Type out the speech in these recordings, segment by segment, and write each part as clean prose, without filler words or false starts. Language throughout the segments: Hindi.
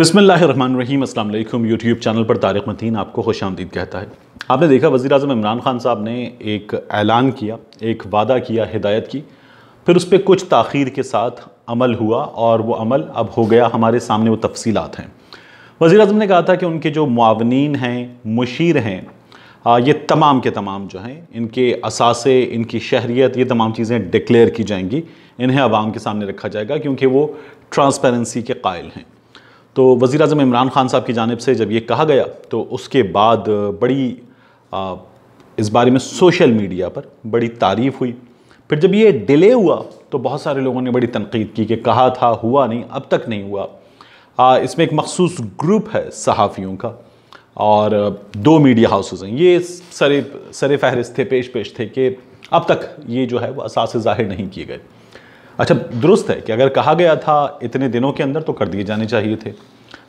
बिस्मिल्लाहिर्रहमानिर्रहीम। अस्सलाम वालेकुम। यूट्यूब चैनल पर तारिक मतीन आपको खुशामदीद कहता है। आपने देखा वज़ीर आज़म इमरान खान साहब ने एक ऐलान किया, एक वादा किया, हिदायत की, फिर उस पर कुछ ताख़ीर के साथ अमल हुआ और वो अमल अब हो गया। हमारे सामने वो तफसीलात हैं। वज़ीर आज़म ने कहा था कि उनके जो मुआवनीन हैं, मुशीर हैं, ये तमाम के तमाम जो हैं, इनके असासे, इनकी शहरियत, ये तमाम चीज़ें डिक्लेयर की जाएंगी, इन्हें आवाम के सामने रखा जाएगा क्योंकि वो ट्रांसपेरेंसी के कायल हैं। तो वज़ीर आज़म इमरान खान साहब की जानिब से जब ये कहा गया तो उसके बाद बड़ी इस बारे में सोशल मीडिया पर बड़ी तारीफ़ हुई। फिर जब ये डिले हुआ तो बहुत सारे लोगों ने बड़ी तनकीद की कि कहा था, हुआ नहीं, अब तक नहीं हुआ। इसमें एक मखसूस ग्रुप है सहाफ़ियों का और 2 मीडिया हाउसेस हैं, ये सरे फहरिस्त थे, पेश थे कि अब तक ये जो है वो असास ज़ाहिर नहीं किए गए। अच्छा, दुरुस्त है कि अगर कहा गया था इतने दिनों के अंदर तो कर दिए जाने चाहिए थे,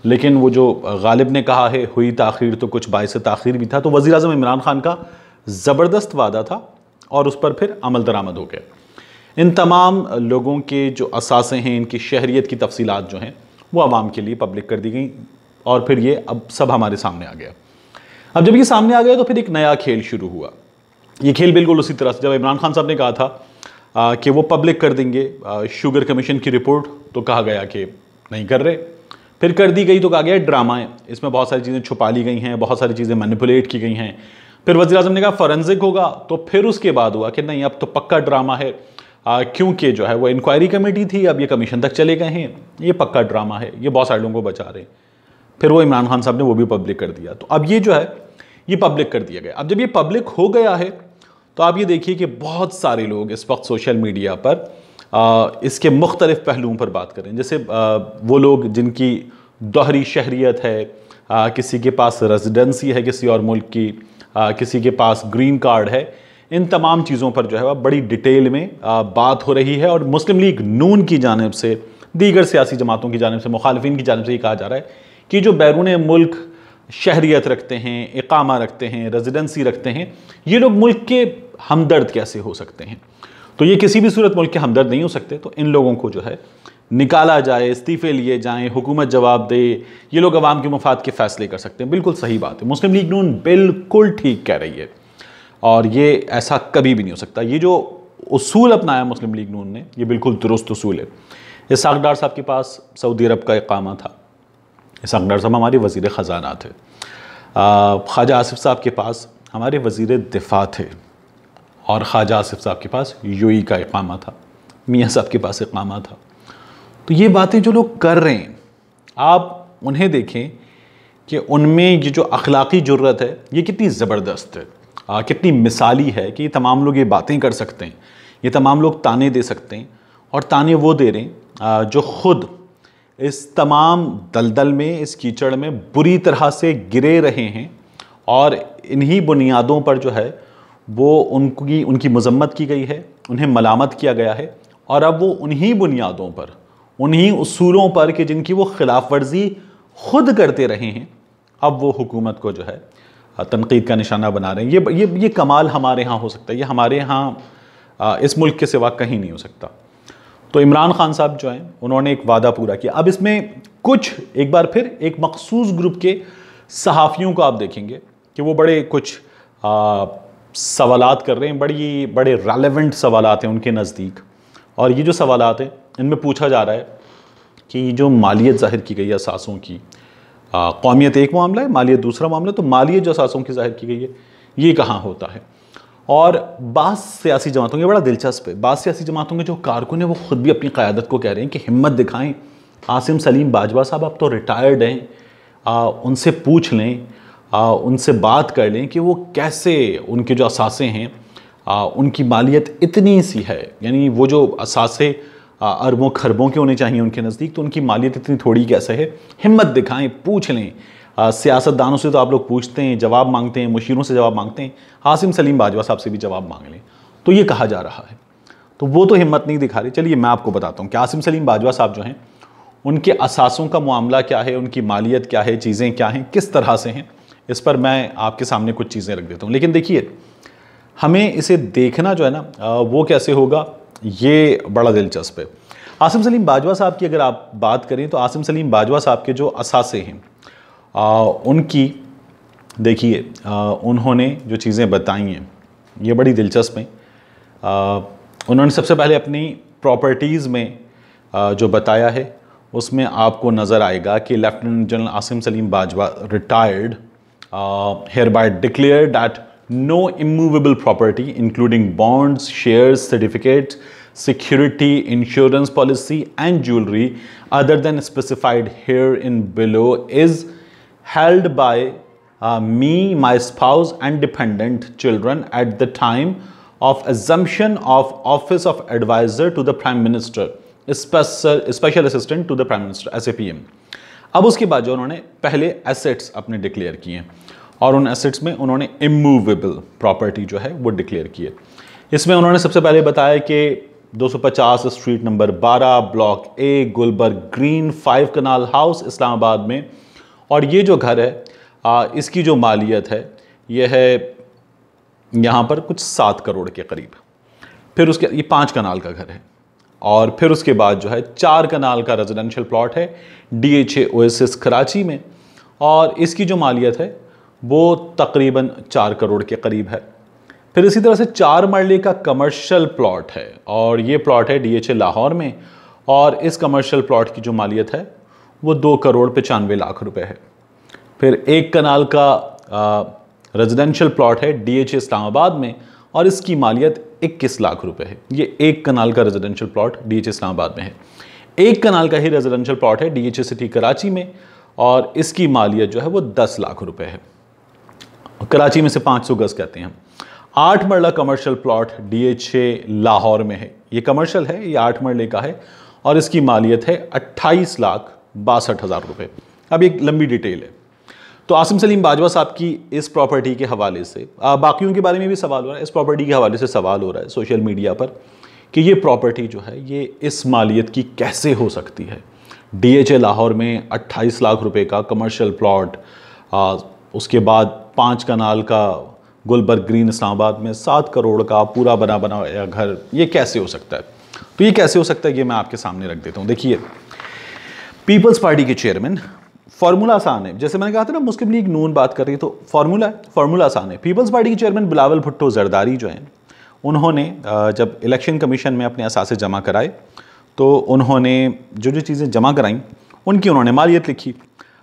लेकिन वो जो गालिब ने कहा है हुई ताख़ीर तो कुछ बाइस ताख़ीर भी था। तो वज़ीर आज़म इमरान खान का ज़बरदस्त वादा था और उस पर फिर अमल दरामद हो गया। इन तमाम लोगों के जो असासे हैं, इनकी शहरियत की तफसीलात जो हैं वो आवाम के लिए पब्लिक कर दी गई और फिर ये अब सब हमारे सामने आ गया। अब जब ये सामने आ गया तो फिर एक नया खेल शुरू हुआ। ये खेल बिल्कुल उसी तरह से जब इमरान खान साहब ने कहा था कि वो पब्लिक कर देंगे शुगर कमीशन की रिपोर्ट, तो कहा गया कि नहीं कर रहे। फिर कर दी गई तो कहा गया ड्रामा है, इसमें बहुत सारी चीज़ें छुपा ली गई हैं, बहुत सारी चीज़ें मैनिपुलेट की गई हैं। फिर वज़ीर आज़म ने कहा फॉरेंसिक होगा, तो फिर उसके बाद हुआ कि नहीं, अब तो पक्का ड्रामा है, क्योंकि जो है वो इंक्वायरी कमेटी थी, अब ये कमीशन तक चले गए हैं, ये पक्का ड्रामा है, ये बहुत सारे लोगों को बचा रहे हैं। फिर वो इमरान खान साहब ने वो भी पब्लिक कर दिया। तो अब ये जो है ये पब्लिक कर दिया गया। अब जब ये पब्लिक हो गया है तो आप ये देखिए कि बहुत सारे लोग इस वक्त सोशल मीडिया पर इसके मुख्तलिफ पहलुओं पर बात करें। जैसे वो लोग जिनकी दोहरी शहरियत है, किसी के पास रेजिडेंसी है किसी और मुल्क की, किसी के पास ग्रीन कार्ड है, इन तमाम चीज़ों पर जो है वह बड़ी डिटेल में बात हो रही है। और मुस्लिम लीग नून की जानिब से, दीगर सियासी जमातों की जानिब से, मुखालिफिन की जानिब से ये कहा जा रहा है कि जो बैरून मुल्क शहरियत रखते हैं, इकामा रखते हैं, रेजिडेंसी रखते हैं, ये लोग मुल्क के हमदर्द कैसे हो सकते हैं। तो ये किसी भी सूरत मुल्क के हमदर्द नहीं हो सकते। तो इन लोगों को जो है निकाला जाए, इस्तीफ़े लिए जाएं, हुकूमत जवाब दे, ये लोग अवाम के मफाद के फ़ैसले कर सकते हैं। बिल्कुल सही बात है, मुस्लिम लीग नून बिल्कुल ठीक कह रही है और ये ऐसा कभी भी नहीं हो सकता। ये जो उसूल अपनाया मुस्लिम लीग नून ने, ये बिल्कुल दुरुस्त उसूल है। इसहाक़ डार साहब के पास सऊदी अरब का इकामा था, इसहाक़ डार साहब हमारे वज़ीर ख़ज़ाना थे। ख्वाजा आसिफ साहब के पास हमारे वज़ीर दिफ़ा थे और ख्वाजा आसिफ साहब के पास यूई का इकामा था, मियाँ साहब के पास इकामा था। तो ये बातें जो लोग कर रहे हैं, आप उन्हें देखें कि उनमें ये जो अखलाक़ी जुर्रत है ये कितनी ज़बरदस्त है, कितनी मिसाली है कि ये तमाम लोग ये बातें कर सकते हैं, ये तमाम लोग ताने दे सकते हैं। और ताने वो दे रहे हैं जो ख़ुद इस तमाम दलदल में, इस कीचड़ में बुरी तरह से गिरे रहे हैं और इन्हीं बुनियादों पर जो है वो उनकी मज़म्मत की गई है, उन्हें मलामत किया गया है। और अब वो उन्हीं बुनियादों पर, उन्हीं उसूलों पर कि जिनकी वो खिलाफ वर्जी खुद करते रहे हैं, अब वो हुकूमत को जो है तनकीद का निशाना बना रहे हैं। ये कमाल हमारे यहाँ हो सकता है, ये हमारे यहाँ इस मुल्क के सिवा कहीं नहीं हो सकता। तो इमरान खान साहब जो हैं उन्होंने एक वादा पूरा किया। अब इसमें कुछ एक बार फिर एक मखसूस ग्रुप के सहाफ़ियों को आप देखेंगे कि वो बड़े कुछ सवालात कर रहे हैं, बड़े रेलेवेंट सवालात हैं उनके नज़दीक। और ये जो सवालात हैं इनमें पूछा जा रहा है कि जो मालियत ज़ाहिर की गई है असासों की, कौमियत एक मामला है, मालियत दूसरा मामला, तो मालियत जो असासों की ज़ाहिर की गई है ये कहाँ होता है। और बाज़ सियासी जमातों के, बड़ा दिलचस्प है, बाज़ सियासी जमातों के जो कारकुन हैं वो ख़ुद भी अपनी क़यादत को कह रहे हैं कि हिम्मत दिखाएं, आसिम सलीम बाजवा साहब अब तो रिटायर्ड हैं, उनसे पूछ लें, उनसे बात कर लें कि वो कैसे, उनके जो असासे हैं उनकी मालियत इतनी सी है, यानी वो जो असासे अरबों खरबों के होने चाहिए उनके नज़दीक, तो उनकी मालियत इतनी थोड़ी कैसे है। हिम्मत दिखाएं, पूछ लें। सियासतदानों से तो आप लोग पूछते हैं, जवाब मांगते हैं, मुशीरों से जवाब मांगते हैं, आसिम सलीम बाजवा साहब से भी जवाब मांग लें। तो ये कहा जा रहा है, तो वो तो हिम्मत नहीं दिखा रही। चलिए मैं आपको बताता हूँ कि आसिम सलीम बाजवा साहब जो हैं उनके असासों का मामला क्या है, उनकी मालियत क्या है, चीज़ें क्या हैं, किस तरह से हैं, इस पर मैं आपके सामने कुछ चीज़ें रख देता हूँ। लेकिन देखिए, हमें इसे देखना जो है ना वो कैसे होगा, ये बड़ा दिलचस्प है। आसिम सलीम बाजवा साहब की अगर आप बात करें तो आसिम सलीम बाजवा साहब के जो असासे हैं उनकी देखिए उन्होंने जो चीज़ें बताई हैं ये बड़ी दिलचस्प हैं। उन्होंने सबसे पहले अपनी प्रॉपर्टीज़ में जो बताया है उसमें आपको नज़र आएगा कि lieutenant general Asim Salim Bajwa retired hereby declared that no immovable property including bonds, shares, certificates, security, insurance policy and jewelry other than specified herein below is held by me, my spouse and dependent children at the time of assumption of office of advisor to the Prime Minister, special assistant to the Prime Minister, SAPM। अब उसके बाद जो उन्होंने पहले एसेट्स अपने डिक्लेयर किए हैं और उन एसेट्स में उन्होंने इमूवेबल प्रॉपर्टी जो है वो डिक्लेयर की है। इसमें उन्होंने सबसे पहले बताया कि 250 street number 12 block A Gulberg green 5 कनाल हाउस इस्लामाबाद में, और ये जो घर है इसकी जो मालियत है ये है यहाँ पर कुछ 7 करोड़ के करीब। फिर उसके ये 5 कनाल का घर है और फिर उसके बाद जो है 4 कनाल का रेजिडेंशियल प्लॉट है DHA ओएसिस कराची में और इसकी जो मालियत है वो तकरीबन 4 करोड़ के करीब है। फिर इसी तरह से 4 मरले का कमर्शियल प्लॉट है और ये प्लॉट है DHA लाहौर में और इस कमर्शियल प्लॉट की जो मालियत है वो 2 करोड़ 95 लाख रुपए है। फिर 1 कनाल का रेजिडेंशियल प्लॉट है DHA इस्लामाबाद में और इसकी मालियत 21 लाख रुपए है। ये 1 कनाल का रेजिडेंशियल प्लॉट DHA इस्लामाबाद में है। 1 कनाल का ही रेजिडेंशियल प्लॉट है DHA सिटी कराची में और इसकी मालियत जो है वो 10 लाख रुपए है। कराची में से 500 गज कहते हैं हम। 8 मरला कमर्शियल प्लॉट DHA लाहौर में है। ये कमर्शियल है, ये 8 मरले का है और इसकी मालियत है 28,62,000 रुपए। अब एक लंबी डिटेल है। तो आसिम सलीम बाजवा साहब की इस प्रॉपर्टी के हवाले से बाकियों के बारे में भी सवाल हो रहा है, इस प्रॉपर्टी के हवाले से सवाल हो रहा है सोशल मीडिया पर कि ये प्रॉपर्टी जो है ये इस मालियत की कैसे हो सकती है। DHA लाहौर में 28 लाख रुपए का कमर्शियल प्लॉट, उसके बाद 5 कनाल का गुलबर्ग ग्रीन इस्लामाबाद में 7 करोड़ का पूरा बना बनाया घर, ये कैसे हो सकता है? तो ये कैसे हो सकता है ये मैं आपके सामने रख देता हूँ। देखिए, पीपल्स पार्टी के चेयरमैन, फार्मूला आसान है, जैसे मैंने कहा था ना मुस्लिम लीग नून बात कर रही है तो फार्मूला आसान है। पीपल्स पार्टी के चेयरमैन बिलावल भुट्टो जरदारी जो हैं उन्होंने जब इलेक्शन कमीशन में अपने असासे जमा कराए तो उन्होंने जो जो चीज़ें जमा कराई उनकी उन्होंने मालियत लिखी।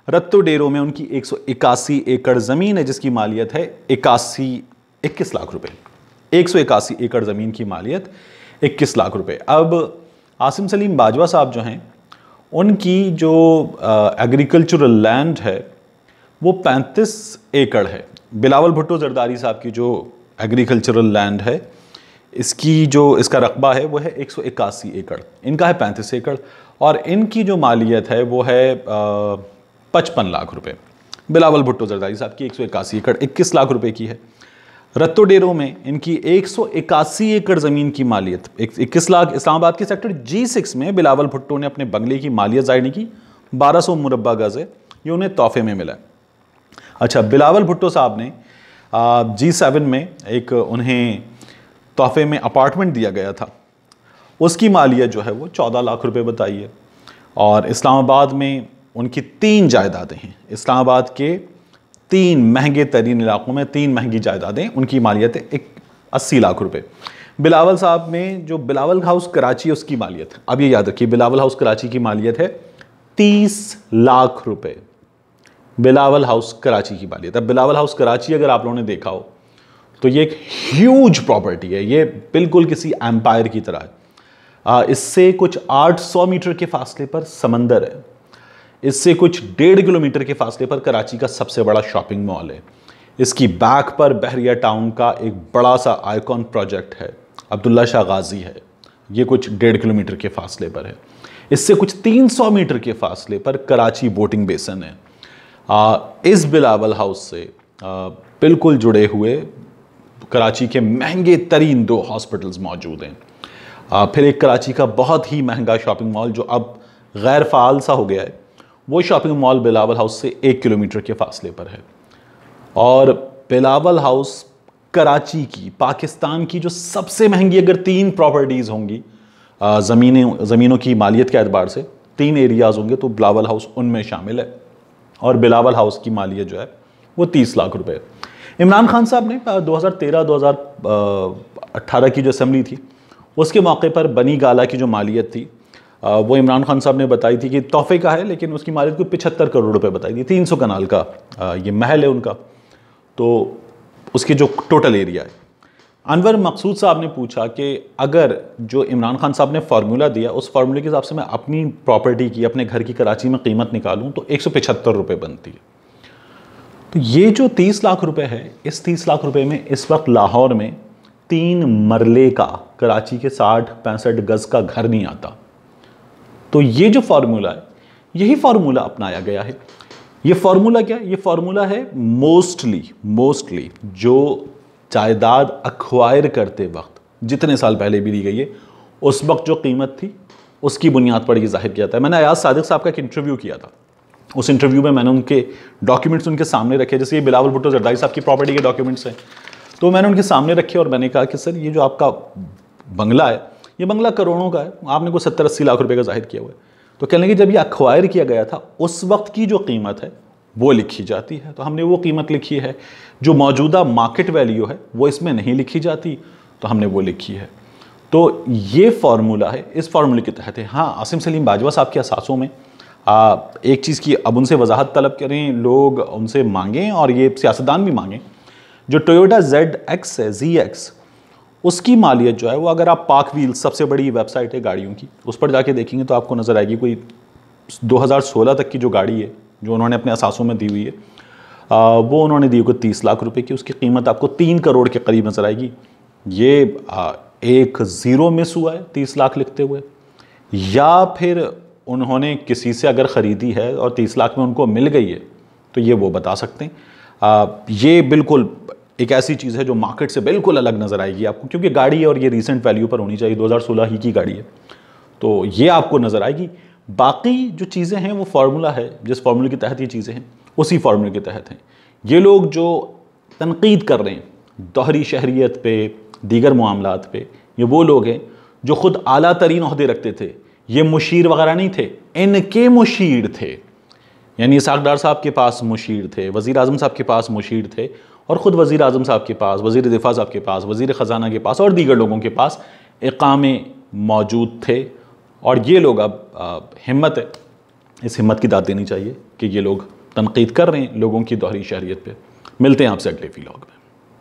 रत्तो डेरो में उनकी 181 एकड़ ज़मीन है जिसकी मालियत है 21 लाख रुपए। 181 एकड़ ज़मीन की मालियत 21 लाख रुपए। अब आसिम सलीम बाजवा साहब जो हैं उनकी जो एग्रीकल्चरल लैंड है वो 35 एकड़ है। बिलावल भुट्टो जरदारी साहब की जो एग्रीकल्चरल लैंड है इसका रकबा है वो है 181 एकड़, इनका है 35 एकड़ और इनकी जो मालियत है वो है 55 लाख रुपए। बिलावल भुट्टो जरदारी साहब की 181 एकड़ 21 लाख रुपए की है। रत्तो डेरो में इनकी 181 एकड़ ज़मीन की मालियत 21 लाख। इस्लामाबाद के सेक्टर G6 में बिलावल भुट्टो ने अपने बंगले की मालियत ज़ाहिर नहीं की, 1200 मुरब्बा गज है, ये उन्हें तोहफे में मिला। अच्छा, बिलावल भुट्टो साहब ने G7 में एक उन्हें तोहफे में अपार्टमेंट दिया गया था, उसकी मालियत जो है वो 14 लाख रुपए बताई है। और इस्लामाबाद में उनकी 3 जायदादें हैं। इस्लामाबाद के 3 महंगे तरीन इलाकों में 3 महंगी जायदादें, उनकी मालियत है 80 लाख रुपए। बिलावल साहब में जो बिलावल हाउस कराची है उसकी मालियत, अब ये याद रखिए, बिलावल हाउस कराची की मालियत है 30 लाख रुपए। बिलावल हाउस कराची की मालियत। अब बिलावल हाउस कराची अगर आप लोगों ने देखा हो तो ये एक ह्यूज प्रॉपर्टी है, ये बिल्कुल किसी एम्पायर की तरह है। इससे कुछ 800 मीटर के फासले पर समंदर है, इससे कुछ 1.5 किलोमीटर के फासले पर कराची का सबसे बड़ा शॉपिंग मॉल है। इसकी बैक पर बहरिया टाउन का एक बड़ा सा आइकॉन प्रोजेक्ट है, अब्दुल्ला शाह गाजी है, ये कुछ 1.5 किलोमीटर के फासले पर है। इससे कुछ 300 मीटर के फासले पर कराची बोटिंग बेसन है। इस बिलावल हाउस से बिल्कुल जुड़े हुए कराची के महंगे तरीन 2 हॉस्पिटल्स मौजूद हैं। फिर एक कराची का बहुत ही महंगा शॉपिंग मॉल जो अब गैर फ़ाल सा हो गया है, वो शॉपिंग मॉल बिलावल हाउस से 1 किलोमीटर के फासले पर है। और बिलावल हाउस कराची की, पाकिस्तान की जो सबसे महंगी अगर 3 प्रॉपर्टीज़ होंगी ज़मीनों की मालियत के एतबार से 3 एरियाज़ होंगे, तो बिलावल हाउस उनमें शामिल है और बिलावल हाउस की मालियत जो है वो 30 लाख रुपए है। इमरान खान साहब ने 2013-2018 की जो असम्बली थी उसके मौके पर बनी गाला की जो मालियत थी वो इमरान खान साहब ने बताई थी कि तोहफे का है, लेकिन उसकी मालियत को 75 करोड़ रुपए बताई थी। 300 कनाल का ये महल है उनका, तो उसके जो टोटल एरिया है। अनवर मकसूद साहब ने पूछा कि अगर जो इमरान खान साहब ने फार्मूला दिया उस फार्मूले के हिसाब से मैं अपनी प्रॉपर्टी की, अपने घर की कराची में कीमत निकालूं तो 175 रुपये बनती है। तो ये जो 30 लाख रुपए है, इस 30 लाख रुपए में इस वक्त लाहौर में 3 मरले का, कराची के 60-65 गज का घर नहीं आता। तो ये जो फार्मूला है, यही फार्मूला अपनाया गया है। ये फार्मूला क्या है? ये फार्मूला है मोस्टली जो जायदाद अक्वायर करते वक्त जितने साल पहले भी दी गई है, उस वक्त जो कीमत थी उसकी बुनियाद पर यह जाहिर किया था। मैंने अयाज सादिक साहब का एक इंटरव्यू किया था। उस इंटरव्यू में मैंने उनके डॉक्यूमेंट्स उनके सामने रखे, जैसे ये बिलावल भुट्टो जरदारी साहब की प्रॉपर्टी के डॉक्यूमेंट्स हैं, तो मैंने उनके सामने रखे और मैंने कहा कि सर ये जो आपका बंगला है, ये बंगला करोड़ों का है, आपने को 70-80 लाख रुपए का जाहिर किया हुआ है। तो कहने लगे जब ये अक्वायर किया गया था उस वक्त की जो कीमत है वो लिखी जाती है, तो हमने वो कीमत लिखी है। जो मौजूदा मार्केट वैल्यू है वो इसमें नहीं लिखी जाती, तो हमने वो लिखी है। तो ये फार्मूला है, इस फार्मूले के तहत है। हाँ, आसिम सलीम बाजवा साहब के असासों में एक चीज़ की अब उनसे वजाहत तलब करें, लोग उनसे मांगें और ये सियासतदान भी मांगें। जो टोयोटा ZX है, ZX, उसकी मालियत जो है वो, अगर आप पाक व्हील्स, सबसे बड़ी वेबसाइट है गाड़ियों की, उस पर जाके देखेंगे तो आपको नज़र आएगी कोई 2016 तक की जो गाड़ी है जो उन्होंने अपने असासों में दी हुई है, वो उन्होंने दी हुई 30 लाख रुपए की। उसकी कीमत आपको 3 करोड़ के करीब नज़र आएगी। ये एक ज़ीरो मिस हुआ है 30 लाख लिखते हुए, या फिर उन्होंने किसी से अगर ख़रीदी है और 30 लाख में उनको मिल गई है, तो ये वो बता सकते हैं। ये बिल्कुल एक ऐसी चीज़ है जो मार्केट से बिल्कुल अलग नज़र आएगी आपको, क्योंकि गाड़ी है और ये रीसेंट वैल्यू पर होनी चाहिए, 2016 ही की गाड़ी है, तो ये आपको नज़र आएगी। बाकी जो चीज़ें हैं वो फार्मूला है, जिस फार्मूले के तहत ये चीज़ें हैं उसी फार्मूले के तहत हैं। ये लोग जो तनकीद कर रहे हैं दोहरी शहरियत पे, दीगर मामलात पे, ये वो लोग हैं जो ख़ुद आला तरीन ओहदे रखते थे। ये मुशीर वगैरह नहीं थे, इनके मुशीर थे। यानी इसाक डार साहब के पास मुशीर थे, वज़ीर आज़म साहब के पास मुशीर थे, और ख़ुद वज़ीर आज़म साहब के पास, वज़ीर दिफ़ा साहब के पास, वज़ीर ख़जाना के पास और दीगर लोगों के पास इक़ामे मौजूद थे। और ये लोग अब हिम्मत है, इस हिम्मत की दाद देनी चाहिए कि ये लोग तनकीद कर रहे हैं लोगों की दोहरी शहरियत पे। मिलते हैं आपसे अगले व्लॉग में।